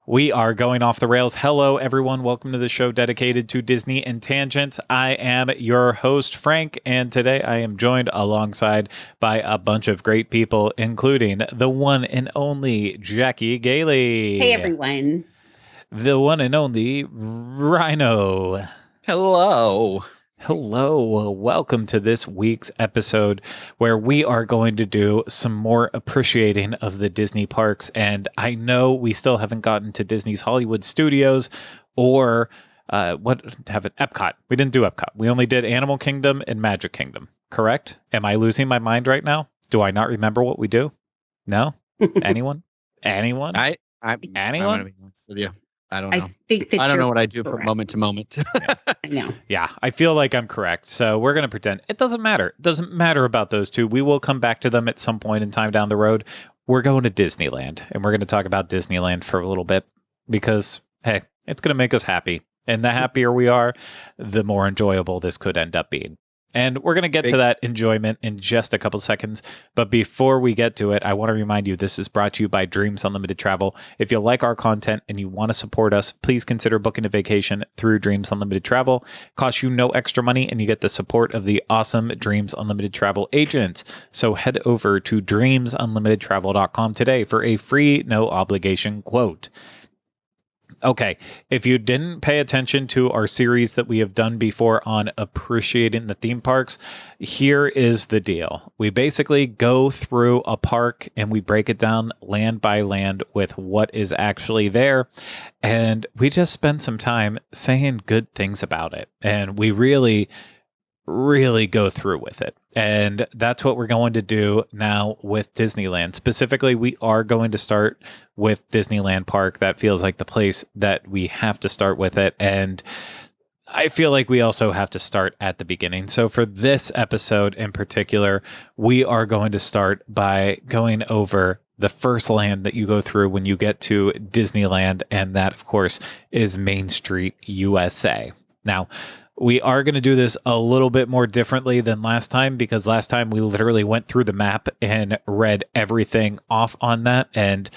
We are going off the rails. Hello, everyone. Welcome to the show dedicated to Disney and tangents. I am your host, Frank, and today I am joined alongside by a bunch of great people, including the one and only Jackie Gailey. Hey, everyone. The one and only Rhino. Hello. Hello, welcome to this week's episode where we are going to do some more appreciating of the Disney parks. And I know we still haven't gotten to Disney's Hollywood Studios or Epcot. We didn't do Epcot. We only did Animal Kingdom and Magic Kingdom, correct? Am I losing my mind right now? Do I not remember what we do? No? Anyone? Anyone? I'm Anyone? gonna be honest with you. I don't know. I don't know what I do from moment to moment. I know. Yeah, I feel like I'm correct. So we're going to pretend. It doesn't matter. It doesn't matter about those two. We will come back to them at some point in time down the road. We're going to Disneyland, and we're going to talk about Disneyland for a little bit because, hey, it's going to make us happy. And the happier we are, the more enjoyable this could end up being. And we're going to get to that enjoyment in just a couple seconds. But before we get to it, I want to remind you this is brought to you by Dreams Unlimited Travel. If you like our content and you want to support us, please consider booking a vacation through Dreams Unlimited Travel. Costs you no extra money and you get the support of the awesome Dreams Unlimited Travel agents. So head over to dreamsunlimitedtravel.com today for a free, no obligation quote. Okay, if you didn't pay attention to our series that we have done before on appreciating the theme parks, here is the deal. We basically go through a park and we break it down land by land with what is actually there. And we just spend some time saying good things about it. And we really go through with it. And that's what we're going to do now with Disneyland. Specifically, we are going to start with Disneyland Park. That feels like the place that we have to start with it. And I feel like we also have to start at the beginning. So for this episode in particular, we are going to start by going over the first land that you go through when you get to Disneyland. And that, of course, is Main Street, USA. Now, we are going to do this a little bit more differently than last time because last time we literally went through the map and read everything off on that and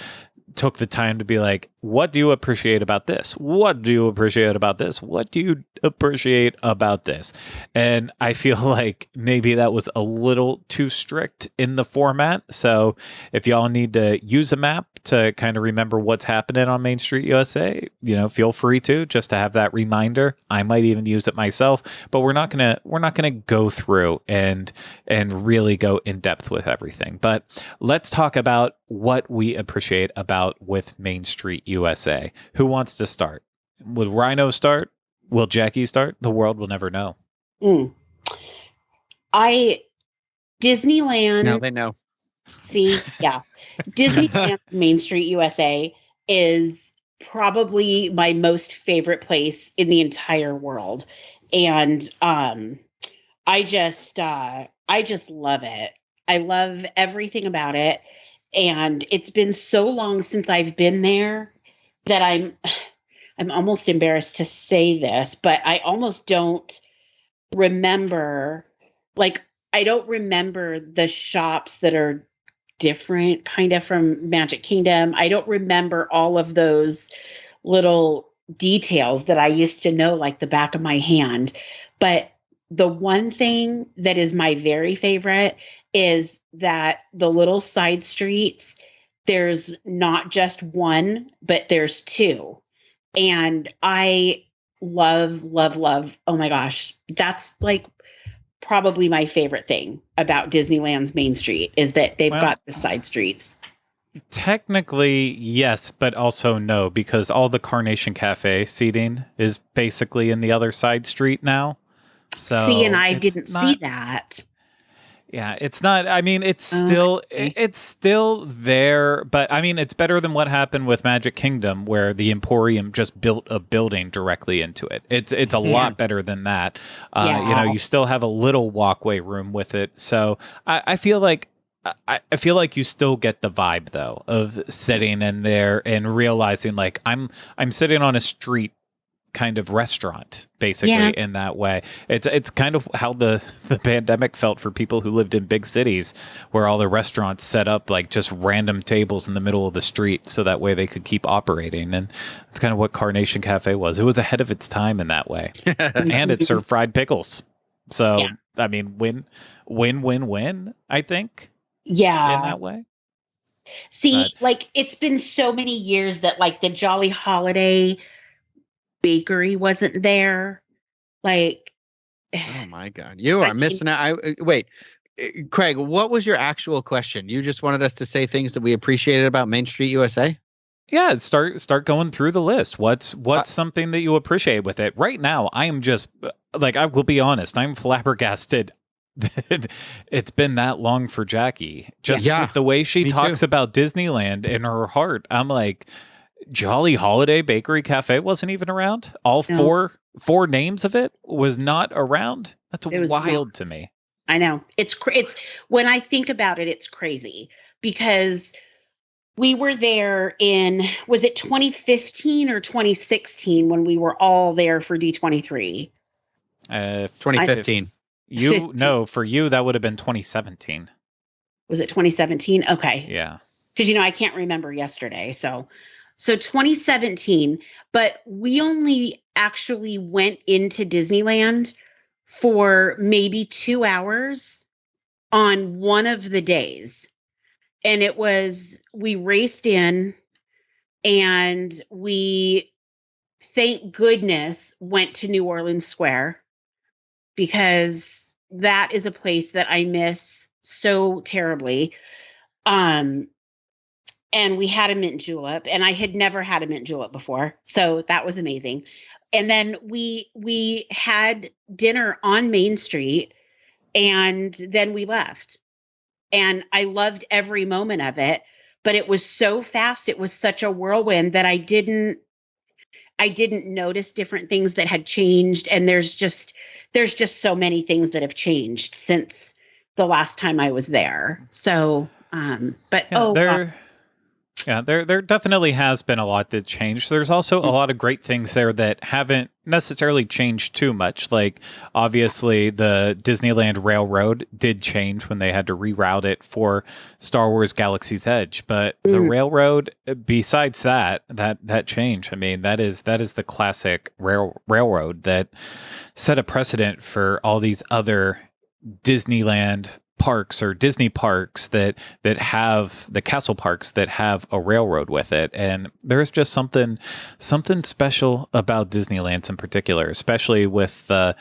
took the time to be like, what do you appreciate about this? What do you appreciate about this? What do you appreciate about this? And I feel like maybe that was a little too strict in the format. So if y'all need to use a map to kind of remember what's happening on Main Street USA, feel free to just to have that reminder. I might even use it myself, but we're not gonna go through and really go in depth with everything. But let's talk about what we appreciate about with Main Street USA. Who wants to start? Will Rhino start? Will Jackie start? The world will never know. Disneyland. Now they know. See, yeah. Disneyland Main Street USA is probably my most favorite place in the entire world. And I just love it. I love everything about it. And it's been so long since I've been there that I'm almost embarrassed to say this, but I almost don't remember, I don't remember the shops that are different kind of from Magic Kingdom. I don't remember all of those little details that I used to know like the back of my hand. But the one thing that is my very favorite is that the little side streets, there's not just one, but there's two. And I love, oh my gosh, that's like probably my favorite thing about Disneyland's Main Street is that they've got the side streets. Technically, yes, but also no, because all the Carnation Cafe seating is basically in the other side street now. So see, and I didn't see that. Yeah, it's not. I mean, it's still there, but I mean, it's better than what happened with Magic Kingdom, where the Emporium just built a building directly into it. It's a lot better than that. You still have a little walkway room with it, so I feel like you still get the vibe though of sitting in there and realizing like I'm sitting on a street kind of restaurant, basically, in that way. It's kind of how the pandemic felt for people who lived in big cities, where all the restaurants set up like just random tables in the middle of the street so that way they could keep operating. And it's kind of what Carnation Cafe was. It was ahead of its time in that way. And it served fried pickles. So, I mean, win, I think. Yeah. In that way. See, like, it's been so many years that like the Jolly Holiday bakery wasn't there. Like, oh my God, you are missing out. Wait, Craig, what was your actual question? You just wanted us to say things that we appreciated about Main Street USA? Yeah, start going through the list. What's something that you appreciate with it? Right now, I am just like, I will be honest, I'm flabbergasted that it's been that long for Jackie. Just with the way she talks about Disneyland in her heart. I'm like, Jolly Holiday Bakery Cafe wasn't even around. All four names of it was not around. That's wild to me. I know. It's when I think about it, it's crazy because we were there was it 2015 or 2016 when we were all there for D23? 2015. For you, that would have been 2017. Was it 2017? Okay. Yeah. Because, I can't remember yesterday. So 2017, but we only actually went into Disneyland for maybe 2 hours on one of the days. And we raced in and we, thank goodness, went to New Orleans Square because that is a place that I miss so terribly. And we had a mint julep, and I had never had a mint julep before. So that was amazing. And then we had dinner on Main Street, and then we left. And I loved every moment of it, but it was so fast. It was such a whirlwind that I didn't notice different things that had changed. And there's just so many things that have changed since the last time I was there. So, there definitely has been a lot that changed. There's also a lot of great things there that haven't necessarily changed too much. Like, obviously, the Disneyland Railroad did change when they had to reroute it for Star Wars Galaxy's Edge. But the railroad, besides that change, I mean, that is the classic railroad that set a precedent for all these other Disneyland parks or Disney parks that have the castle parks that have a railroad with it. And there's just something special about Disneyland in particular, especially with the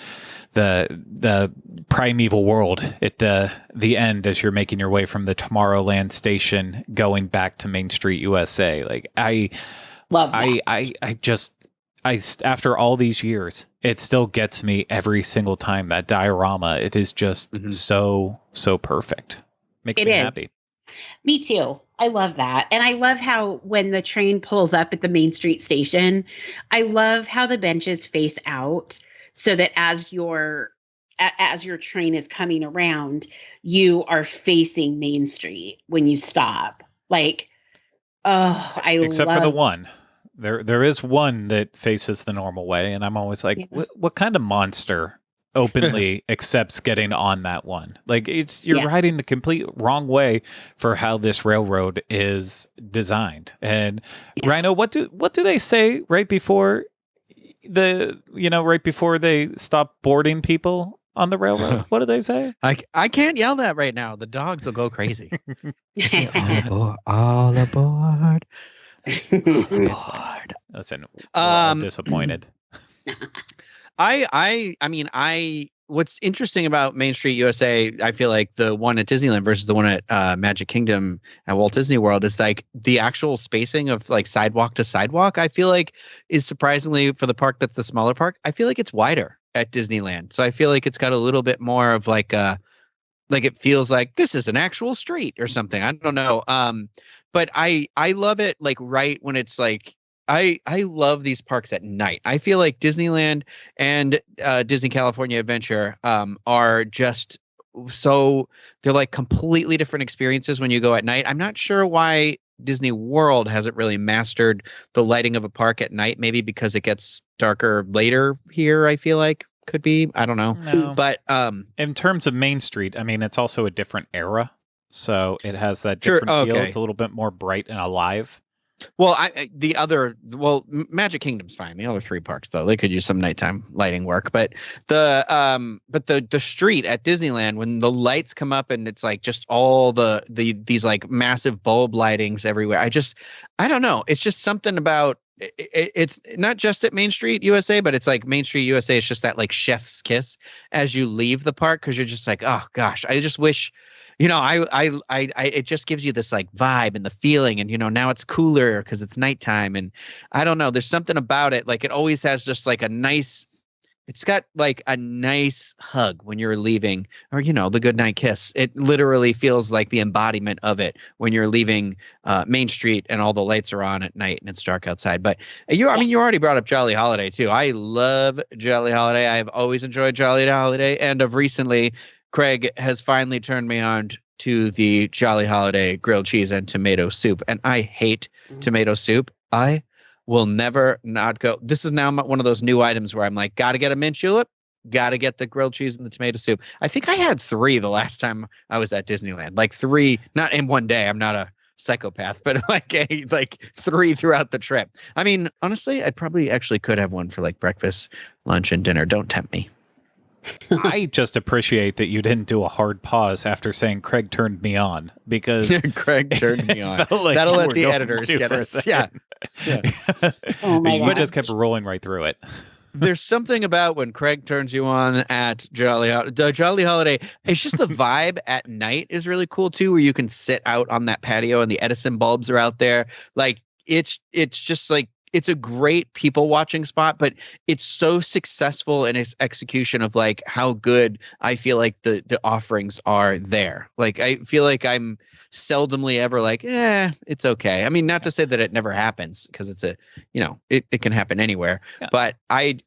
primeval world at the end as you're making your way from the Tomorrowland station going back to Main Street USA. Like, I love that. After all these years, it still gets me every single time. That diorama, it is just so perfect. Makes me happy. Me too. I love that. And I love how when the train pulls up at the Main Street station, I love how the benches face out so that as your train is coming around, you are facing Main Street when you stop. Like, except for the one. There is one that faces the normal way, and I'm always like, what kind of monster openly accepts getting on that one? Like, you're riding the complete wrong way for how this railroad is designed. And Rhino, what do they say right before they stop boarding people on the railroad? What do they say? I can't yell that right now. The dogs will go crazy. All aboard. Listen, I'm disappointed. What's interesting about Main Street USA, I feel like the one at Disneyland versus the one at Magic Kingdom at Walt Disney World is like the actual spacing of like sidewalk to sidewalk. I feel like is surprisingly, for the park that's the smaller park, I feel like it's wider at Disneyland. So I feel like it's got a little bit more of like it feels like this is an actual street or something. I don't know. But I love it like right when it's like I love these parks at night. I feel like Disneyland and Disney California Adventure are just so they're like completely different experiences when you go at night. I'm not sure why Disney World hasn't really mastered the lighting of a park at night, maybe because it gets darker later here, I feel like. Could be. I don't know. No. But in terms of Main Street, I mean, it's also a different era. So it has that Sure, different feel. okay. It's a little bit more bright and alive. Well, Magic Kingdom's fine. The other three parks, though, they could use some nighttime lighting work. But the street at Disneyland, when the lights come up and it's like just all these like massive bulb lightings everywhere. I don't know. It's just something about it's not just at Main Street USA, but it's like Main Street USA. It's just that like chef's kiss as you leave the park, because you're just like, oh gosh, I just wish. It just gives you this like vibe and the feeling, and now it's cooler because it's nighttime, and I don't know. There's something about it. Like it always has just like it's got like a nice hug when you're leaving, or the goodnight kiss. It literally feels like the embodiment of it when you're leaving Main Street and all the lights are on at night and it's dark outside. But you already brought up Jolly Holiday too. I love Jolly Holiday. I've always enjoyed Jolly Holiday, and of recently, Craig has finally turned me on to the Jolly Holiday grilled cheese and tomato soup. And I hate tomato soup. I will never not go. This is now one of those new items where I'm like, got to get a mint julep, got to get the grilled cheese and the tomato soup. I think I had 3 the last time I was at Disneyland. Like 3, not in one day. I'm not a psychopath, but like 3 throughout the trip. I mean, honestly, I'd probably actually could have one for like breakfast, lunch, and dinner. Don't tempt me. I just appreciate that you didn't do a hard pause after saying Craig turned me on, because Craig turned me on. Like that'll let the editors get us. Yeah. Oh my You God. just kept rolling right through it. There's something about when Craig turns you on at Jolly Holiday. It's just the vibe at night is really cool too, where you can sit out on that patio and the Edison bulbs are out there. Like it's just like, it's a great people watching spot, but it's so successful in its execution of like how good I feel like the offerings are there. Like I feel like I'm seldomly ever like, it's okay. I mean, not to say that it never happens, because it's it can happen anywhere. Yeah. But I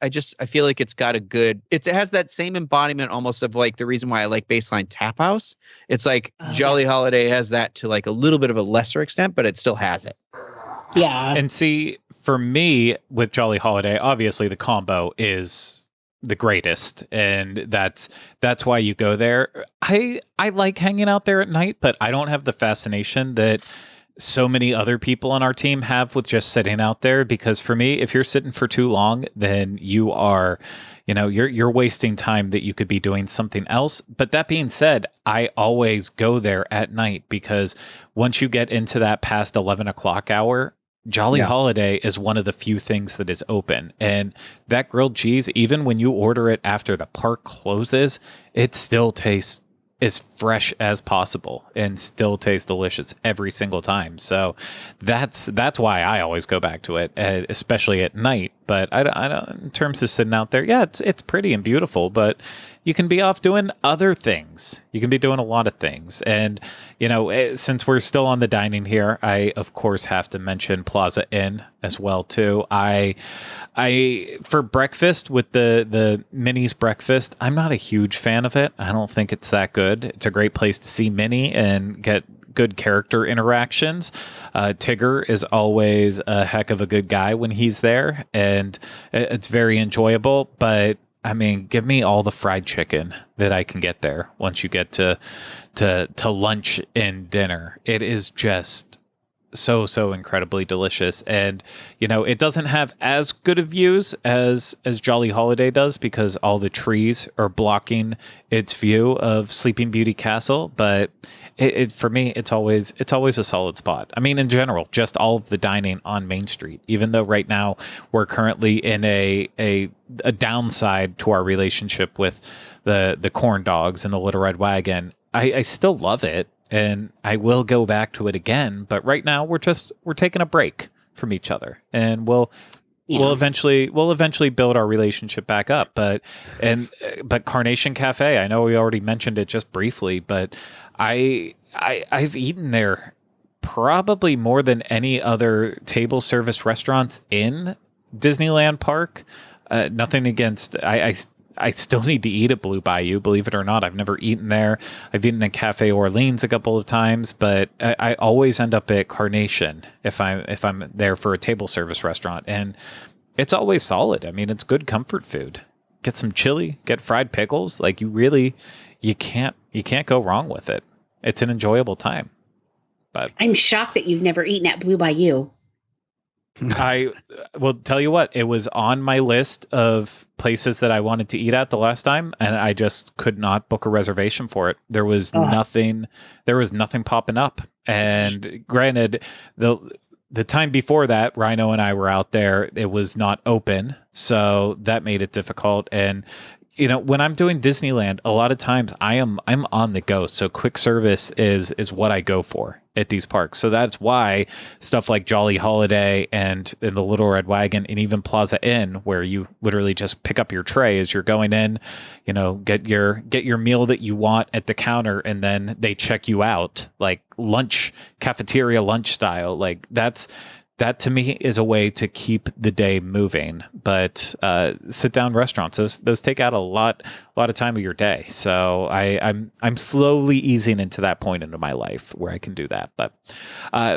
feel like it's got it has that same embodiment almost of like the reason why I like Baseline Tap House. It's like Jolly Holiday has that to like a little bit of a lesser extent, but it still has it. Yeah. And see, for me with Jolly Holiday, obviously the combo is the greatest, and that's why you go there. I like hanging out there at night, but I don't have the fascination that so many other people on our team have with just sitting out there, because for me, if you're sitting for too long, then you are, you're wasting time that you could be doing something else. But that being said, I always go there at night, because once you get into that past 11 o'clock hour, Jolly Holiday is one of the few things that is open. And that grilled cheese, even when you order it after the park closes, it still tastes as fresh as possible and still tastes delicious every single time. So that's why I always go back to it, especially at night. But I don't, in terms of sitting out there, it's pretty and beautiful, but you can be off doing other things. You can be doing a lot of things. And, since we're still on the dining here, I, of course, have to mention Plaza Inn as well, too. I for breakfast with the Minnie's breakfast, I'm not a huge fan of it. I don't think it's that good. It's a great place to see Minnie and get good character interactions. Tigger is always a heck of a good guy when he's there, and it's very enjoyable. But I mean, give me all the fried chicken that I can get there once you get to lunch and dinner. It is just so incredibly delicious. And it doesn't have as good of views as Jolly Holiday does, because all the trees are blocking its view of Sleeping Beauty Castle, but it for me, it's always a solid spot. I mean, in general, just all of the dining on Main Street, even though right now we're currently in a downside to our relationship with the corn dogs and the Little Red Wagon, I still love it. And I will go back to it again, but right now we're taking a break from each other, and we'll eventually build our relationship back up. But Carnation Cafe, I know we already mentioned it just briefly, but I've eaten there probably more than any other table service restaurants in Disneyland Park. Nothing against I still need to eat at Blue Bayou, believe it or not. I've never eaten there. I've eaten at Cafe Orleans a couple of times, but I always end up at Carnation if I'm there for a table service restaurant, and it's always solid. I mean, it's good comfort food. Get some chili, get fried pickles. Like you can't go wrong with it. It's an enjoyable time. But I'm shocked that you've never eaten at Blue Bayou. I will tell you what, it was on my list of places that I wanted to eat at the last time, and I just could not book a reservation for it. There was nothing popping up. And granted, the time before that, Rhino and I were out there, it was not open, so that made it difficult. And when I'm doing Disneyland, a lot of times I'm on the go. So quick service is what I go for at these parks. So that's why stuff like Jolly Holiday and the Little Red Wagon and even Plaza Inn, where you literally just pick up your tray as you're going in, get your meal that you want at the counter, and then they check you out, like lunch, cafeteria lunch style. Like that to me is a way to keep the day moving. But sit down restaurants, those take out a lot of time of your day. So I'm slowly easing into that point into my life where I can do that. But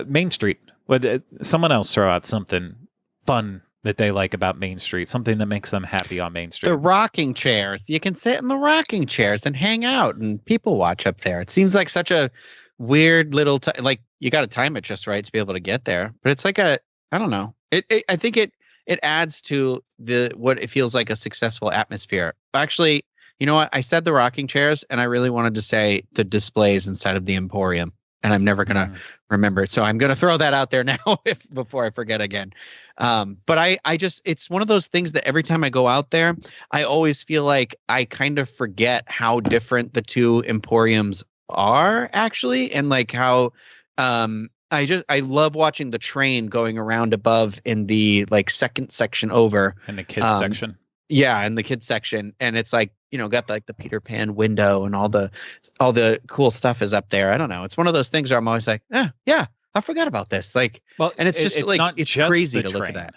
Main Street, would someone else throw out something fun that they like about Main Street, something that makes them happy on Main Street? The rocking chairs. You can sit in the rocking chairs and hang out and people watch up there. It seems like such a weird little like you got to time it just right to be able to get there. But it's like I don't know. I think it adds to what it feels like a successful atmosphere. Actually, you know what? I said the rocking chairs, and I really wanted to say the displays inside of the Emporium, and I'm never gonna remember. So I'm gonna throw that out there now before I forget again. But I just it's one of those things that every time I go out there, I always feel like I kind of forget how different the two Emporiums are actually, and like how I love watching the train going around above in the like second section over in the kids section. Yeah, in the kids section, and it's like got like the Peter Pan window and all the cool stuff is up there. I don't know. It's one of those things where I'm always like, yeah, I forgot about this. Like, well, and it's just it's like it's crazy to look at that.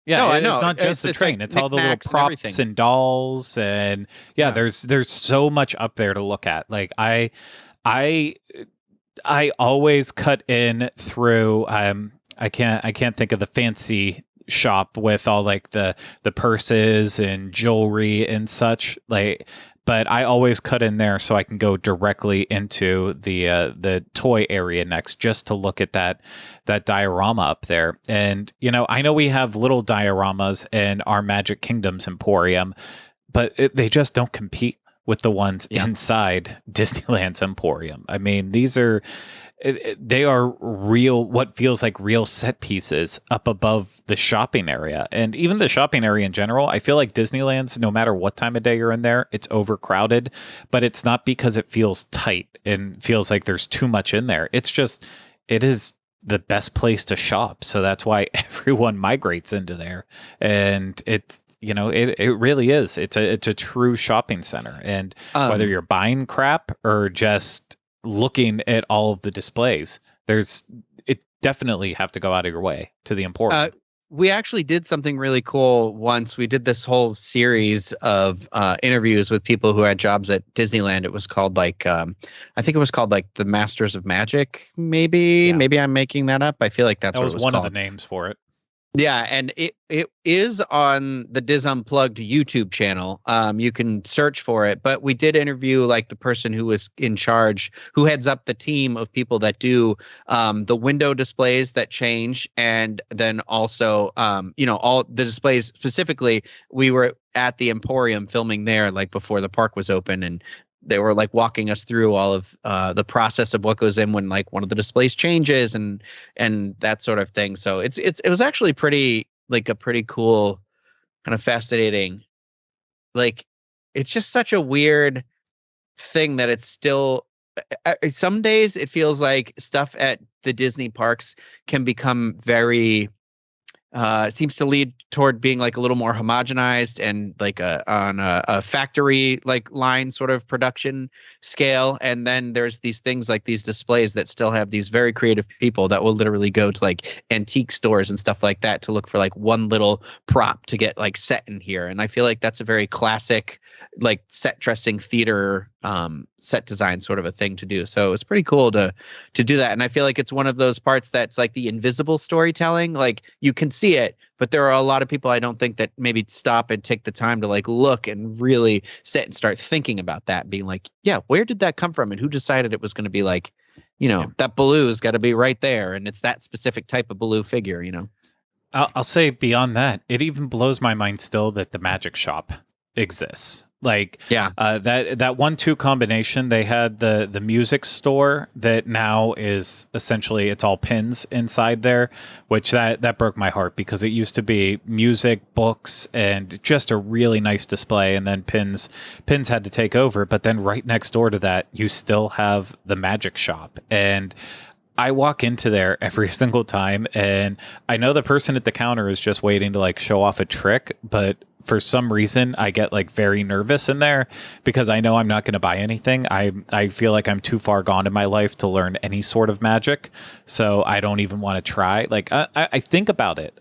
Yeah, no, I know. It's not just the train. Like it's all the little props and dolls, and there's so much up there to look at. Like I always cut in through I can't think of the fancy shop with all like the purses and jewelry and such, like, but I always cut in there so I can go directly into the toy area next, just to look at that diorama up there. And I know we have little dioramas in our Magic Kingdom's Emporium, but they just don't compete with the ones inside Disneyland's Emporium. I mean, they are real, what feels like real set pieces up above the shopping area. And even the shopping area in general, I feel like Disneyland's, no matter what time of day you're in there, it's overcrowded, but it's not because it feels tight and feels like there's too much in there. It's just, it is the best place to shop. So that's why everyone migrates into there. And it's, it really is. It's a true shopping center. And whether you're buying crap or just looking at all of the displays, it definitely have to go out of your way to the Emporium. We actually did something really cool once. We did this whole series of interviews with people who had jobs at Disneyland. It was called I think it was called like the Masters of Magic. Maybe I'm making that up. I feel like that was one called. Of the names for it. Yeah, and it is on the Diz Unplugged YouTube channel. You can search for it. But we did interview like the person who was in charge, who heads up the team of people that do the window displays that change, and then also all the displays. Specifically, we were at the Emporium filming there like before the park was open, and they were like walking us through all of the process of what goes in when like one of the displays changes and that sort of thing. So it was actually pretty cool, kind of fascinating. Like, it's just such a weird thing that it's still some days it feels like stuff at the Disney parks can become very seems to lead toward being like a little more homogenized and like on a factory like line sort of production scale. And then there's these things like these displays that still have these very creative people that will literally go to like antique stores and stuff like that to look for like one little prop to get like set in here. And I feel like that's a very classic like set dressing theater set design sort of a thing to do. So it's pretty cool to do that. And I feel like it's one of those parts that's like the invisible storytelling. Like you can see it, but there are a lot of people I don't think that maybe stop and take the time to like look and really sit and start thinking about that, being like, yeah, where did that come from and who decided it was going to be like, that Baloo's got to be right there and it's that specific type of Baloo figure, I'll say beyond that, it even blows my mind still that the magic shop exists. Like that 1-2 combination, they had the music store that now is essentially it's all pins inside there, which that broke my heart because it used to be music, books, and just a really nice display, and then pins had to take over. But then right next door to that, you still have the magic shop, and I walk into there every single time, and I know the person at the counter is just waiting to like show off a trick, but for some reason I get like very nervous in there because I know I'm not going to buy anything. I feel like I'm too far gone in my life to learn any sort of magic, so I don't even want to try. Like I think about it,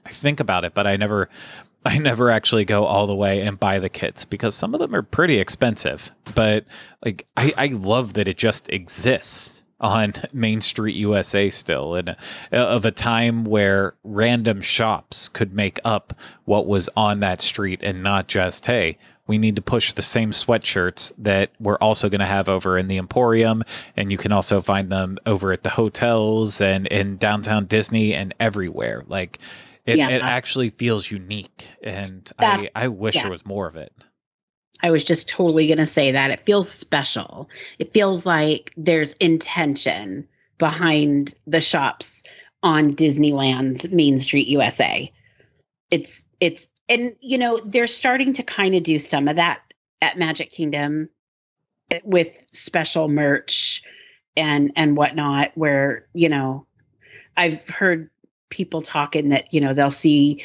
but I never actually go all the way and buy the kits because some of them are pretty expensive. But like I love that it just exists on Main Street, USA still, and of a time where random shops could make up what was on that street and not just, hey, we need to push the same sweatshirts that we're also going to have over in the Emporium, and you can also find them over at the hotels and in downtown Disney and everywhere. Like it actually feels unique, and I wish there was more of it. I was just totally going to say that. It feels special. It feels like there's intention behind the shops on Disneyland's Main Street, USA. And they're starting to kind of do some of that at Magic Kingdom with special merch and whatnot, where, I've heard people talking that, they'll see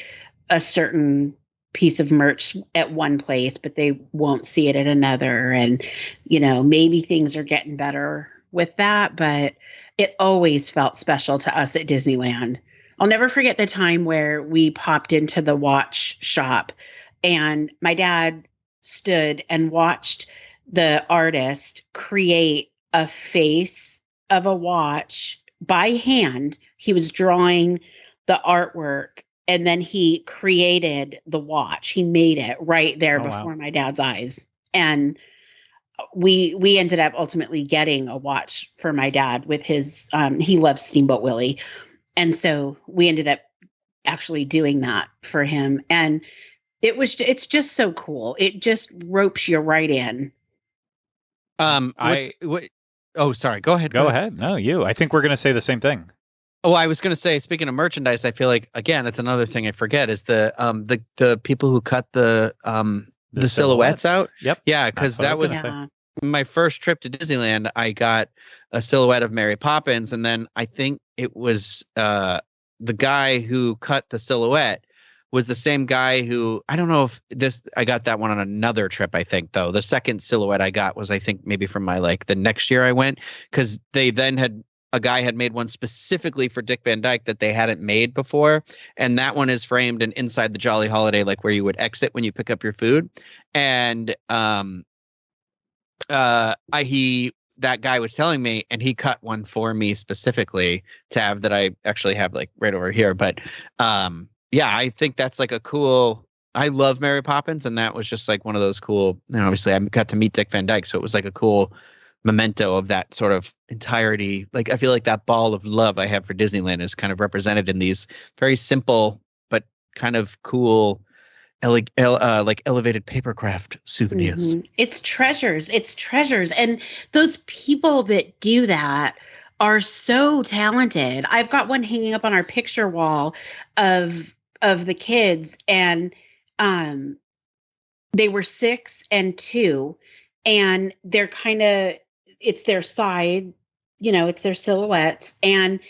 a certain piece of merch at one place, but they won't see it at another. And, maybe things are getting better with that, but it always felt special to us at Disneyland. I'll never forget the time where we popped into the watch shop and my dad stood and watched the artist create a face of a watch by hand. He was drawing the artwork, and then he created the watch. He made it right there before my dad's eyes. And we ended up ultimately getting a watch for my dad with his, he loves Steamboat Willie. And so we ended up actually doing that for him. And it's just so cool. It just ropes you right in. Sorry, go ahead. Go ahead. No, you. I think we're going to say the same thing. Oh, I was going to say, speaking of merchandise, I feel like, again, that's another thing I forget is the people who cut the silhouettes out. Yep. Yeah, because that was my first trip to Disneyland. I got a silhouette of Mary Poppins, and then I think it was the guy who cut the silhouette was the same guy who, I don't know if I got that one on another trip, I think, though. The second silhouette I got was, I think, maybe from the next year I went, because they then a guy had made one specifically for Dick Van Dyke that they hadn't made before. And that one is framed and inside the Jolly Holiday, like where you would exit when you pick up your food. And that guy was telling me, and he cut one for me specifically to have that I actually have like right over here. But I think that's like a cool, I love Mary Poppins. And that was just like one of those cool, obviously I got to meet Dick Van Dyke. So it was like a cool memento of that sort of entirety. Like I feel like that ball of love I have for Disneyland is kind of represented in these very simple but kind of cool like elevated papercraft souvenirs. Mm-hmm. It's treasures. And those people that do that are so talented. I've got one hanging up on our picture wall of the kids, and they were 6 and 2, and they're kind of, it's their side, it's their silhouettes. And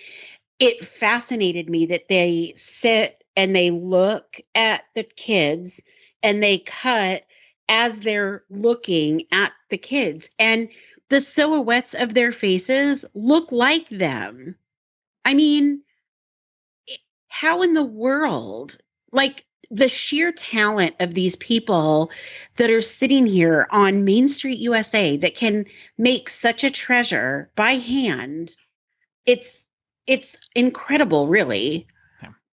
it fascinated me that they sit and they look at the kids and they cut as they're looking at the kids, and the silhouettes of their faces look like them. I mean, how in the world? Like, the sheer talent of these people that are sitting here on Main Street, USA, that can make such a treasure by hand. It's incredible, really.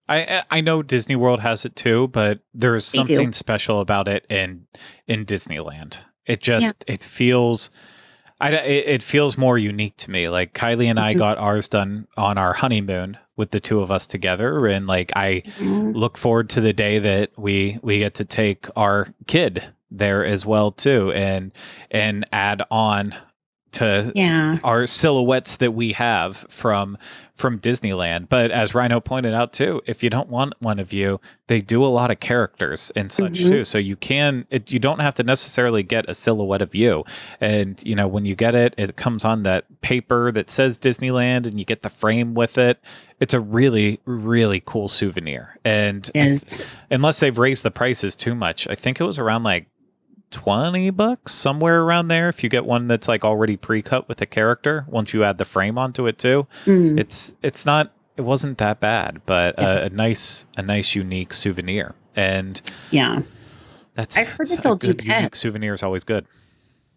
I know Disney World has it too, but there's something special about it in Disneyland. It just it feels it feels more unique to me. Like, Kylie and I got ours done on our honeymoon with the two of us together, and like I look forward to the day that we get to take our kid there as well too, and add on to our silhouettes that we have from Disneyland. But as Rhino pointed out too, if you don't want one of you, they do a lot of characters and such too. So you don't have to necessarily get a silhouette of you. And you know, when you get it, it comes on that paper that says Disneyland, and you get the frame with it. It's a really, really cool souvenir. And unless they've raised the prices too much, I think it was around like $20, somewhere around there, if you get one that's like already pre-cut with a character. Once you add the frame onto it too, it wasn't that bad, but a nice unique souvenir. And I've heard that they'll do pets. Unique souvenir is always good.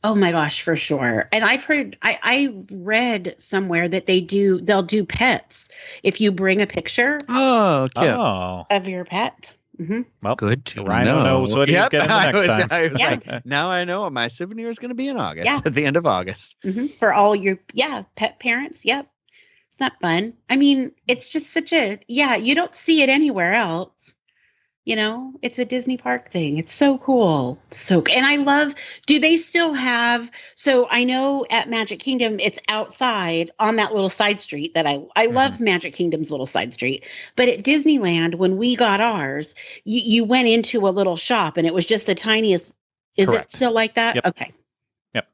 Oh my gosh, for sure. And I've heard, I read somewhere that they'll do pets if you bring a picture of your pet. Well, good to Rhino knows what he's getting the next time. I was like, now I know what my souvenir is going to be in August, at the end of August. For all your pet parents. Yep. It's not fun. I mean, it's just such a, you don't see it anywhere else. You know, it's a Disney park thing. It's so cool. And I love, do they still have, so I know at Magic Kingdom, it's outside on that little side street that I love Magic Kingdom's little side street. But at Disneyland, when we got ours, you went into a little shop and it was just the tiniest. Is Correct. It still like that? Yep. Okay. Yep.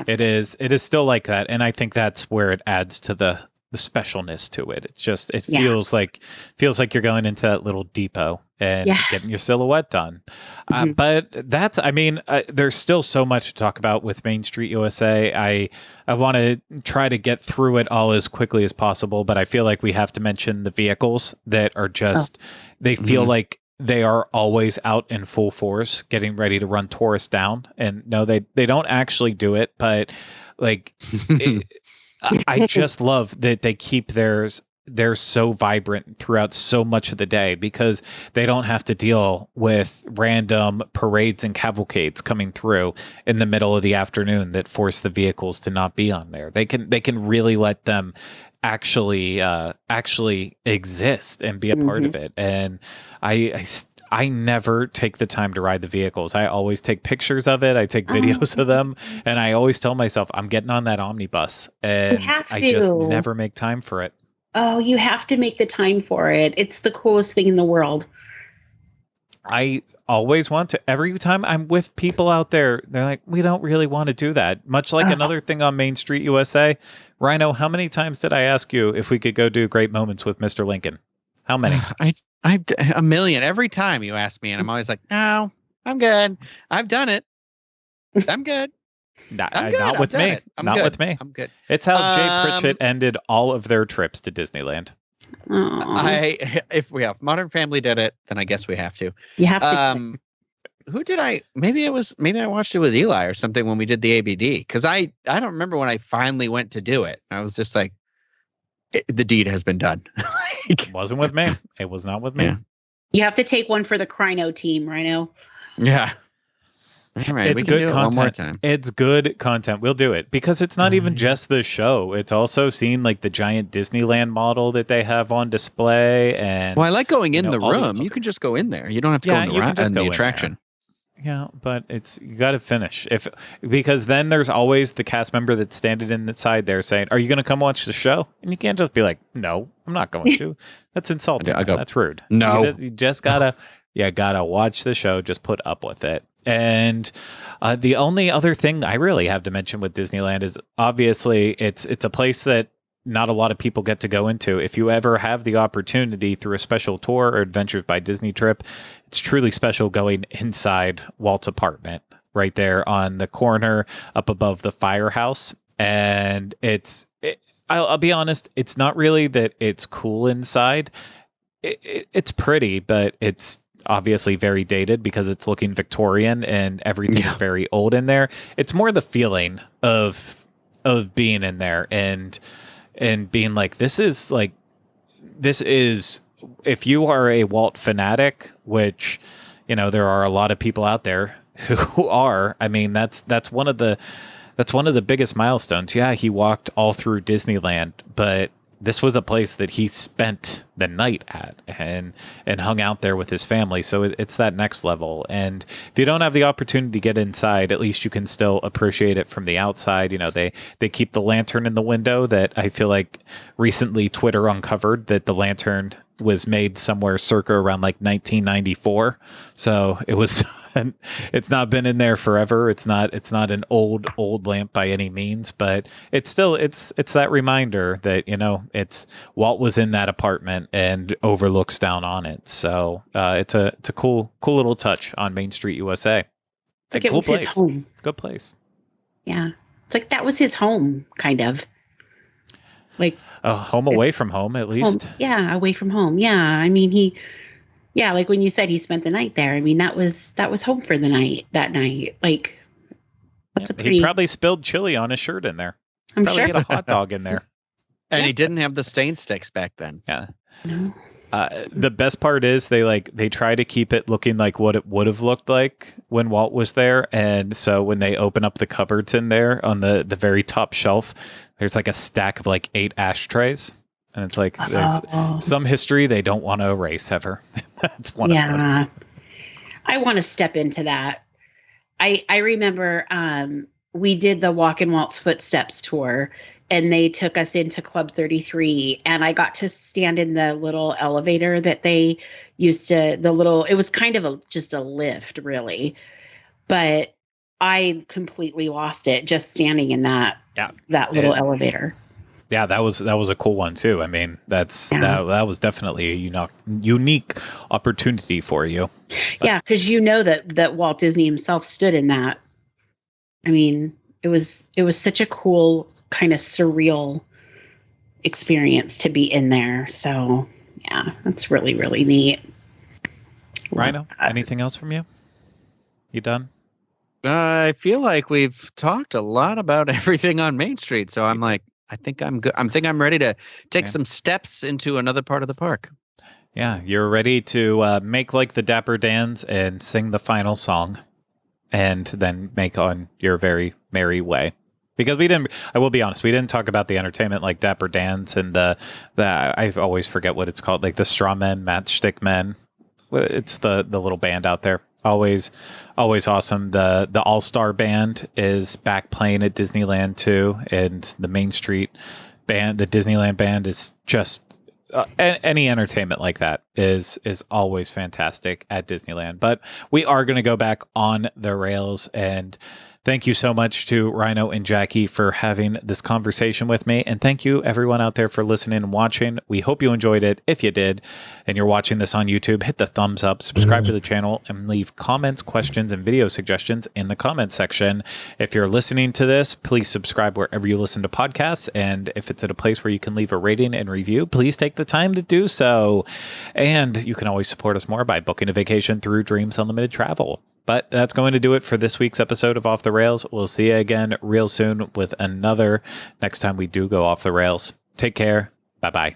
It is still like that. And I think that's where it adds to the specialness to it. It's just, it feels like you're going into that little depot and getting your silhouette done. But that's, I mean, there's still so much to talk about with Main Street USA. I want to try to get through it all as quickly as possible, but I feel like we have to mention the vehicles that are just, they feel like they are always out in full force, getting ready to run tourists down. And no, they don't actually do it, but like, I just love that they keep theirs. They're so vibrant throughout so much of the day because they don't have to deal with random parades and cavalcades coming through in the middle of the afternoon that force the vehicles to not be on there. They can really let them actually exist and be a part of it. And I never take the time to ride the vehicles. I always take pictures of it. I take videos of them. And I always tell myself, I'm getting on that omnibus. And I just never make time for it. Oh, you have to make the time for it. It's the coolest thing in the world. I always want to. Every time I'm with people out there, they're like, we don't really want to do that. Much like another thing on Main Street USA. Rhino, how many times did I ask you if we could go do Great Moments with Mr. Lincoln? How many? I a million. Every time you ask me, and I'm always like, no, I'm good. I've done it. I'm good. Not with me. Not with me. I'm good. It's how Jay Pritchett ended all of their trips to Disneyland. If we have Modern Family did it, then I guess we have to. You have to. Who did I? Maybe I watched it with Eli or something when we did the ABD. Because I don't remember when I finally went to do it. I was just like, the deed has been done. It wasn't with me. It was not with me. Yeah. You have to take one for the Crino team, Rhino. Yeah. All right, it's good content. One more time. It's good content. We'll do it because it's not even just the show. It's also seeing like the giant Disneyland model that they have on display. And I like going in the room. You can just go in there. You don't have to go in the attraction. Yeah, but you got to finish because then there's always the cast member that's standing in the side there saying, "Are you going to come watch the show?" And you can't just be like, "No, I'm not going to." That's insulting. That's rude. No, you just gotta watch the show. Just put up with it. And the only other thing I really have to mention with Disneyland is obviously it's a place that not a lot of people get to go into. If you ever have the opportunity through a special tour or Adventures by Disney trip, it's truly special going inside Walt's apartment right there on the corner up above the firehouse. And I'll be honest, it's not really that it's cool inside. It's pretty, but it's obviously very dated because it's looking Victorian and everything is very old in there. It's more the feeling of being in there and being like, this is if you are a Walt fanatic, which, there are a lot of people out there who are. I mean, that's one of the biggest milestones. Yeah, he walked all through Disneyland, but this was a place that he spent the night at and hung out there with his family. So it's that next level. And if you don't have the opportunity to get inside, at least you can still appreciate it from the outside. They keep the lantern in the window that I feel like recently Twitter uncovered that the lantern was made somewhere circa around like 1994. So it was, it's not been in there forever. It's not an old lamp by any means, but it's still, it's that reminder that, it's Walt was in that apartment and overlooks down on it. So it's a cool little touch on Main Street, USA. It's like a it cool was place. his home. Good place. Yeah. It's like that was his home, kind of. Like home away from home, at least. Home, yeah, away from home. Yeah. I mean, like when you said he spent the night there, I mean, that was home for the night, that night. Like, that's he probably spilled chili on his shirt in there. I'm probably sure. had a hot dog in there. And he didn't have the stain sticks back then. Yeah. No. The best part is they try to keep it looking like what it would have looked like when Walt was there. And so when they open up the cupboards in there on the very top shelf, there's like a stack of like 8 ashtrays. And it's like there's some history they don't want to erase ever. That's one of them. Yeah. I want to step into that. I remember we did the Walk in Walt's Footsteps tour, and they took us into Club 33, and I got to stand in the little elevator that they used to, it was kind of just a lift, really. But I completely lost it just standing in that little elevator. Yeah, that was a cool one too. I mean, that was definitely a unique opportunity for you. But. Yeah, because that Walt Disney himself stood in that. I mean, it was such a cool kind of surreal experience to be in there. So yeah, that's really, really neat. Rhino, anything else from you? You done? I feel like we've talked a lot about everything on Main Street, so I'm like, I think I'm good. I'm ready to take some steps into another part of the park. Yeah, you're ready to make like the Dapper Dans and sing the final song, and then make on your very merry way. Because I will be honest, we didn't talk about the entertainment like Dapper Dans and the I always forget what it's called, like the Straw Men, Matchstick Men. It's the little band out there. Always awesome. The All-Star Band is back playing at Disneyland too, and the Main Street Band, the Disneyland Band, is just any entertainment like that is always fantastic at Disneyland. But we are going to go back on the rails, and thank you so much to Rhino and Jackie for having this conversation with me. And thank you everyone out there for listening and watching. We hope you enjoyed it. If you did, and you're watching this on YouTube, hit the thumbs up, subscribe to the channel, and leave comments, questions, and video suggestions in the comment section. If you're listening to this, please subscribe wherever you listen to podcasts. And if it's at a place where you can leave a rating and review, please take the time to do so. And you can always support us more by booking a vacation through Dreams Unlimited Travel. But that's going to do it for this week's episode of Off the Rails. We'll see you again real soon with another next time we do go off the rails. Take care. Bye-bye.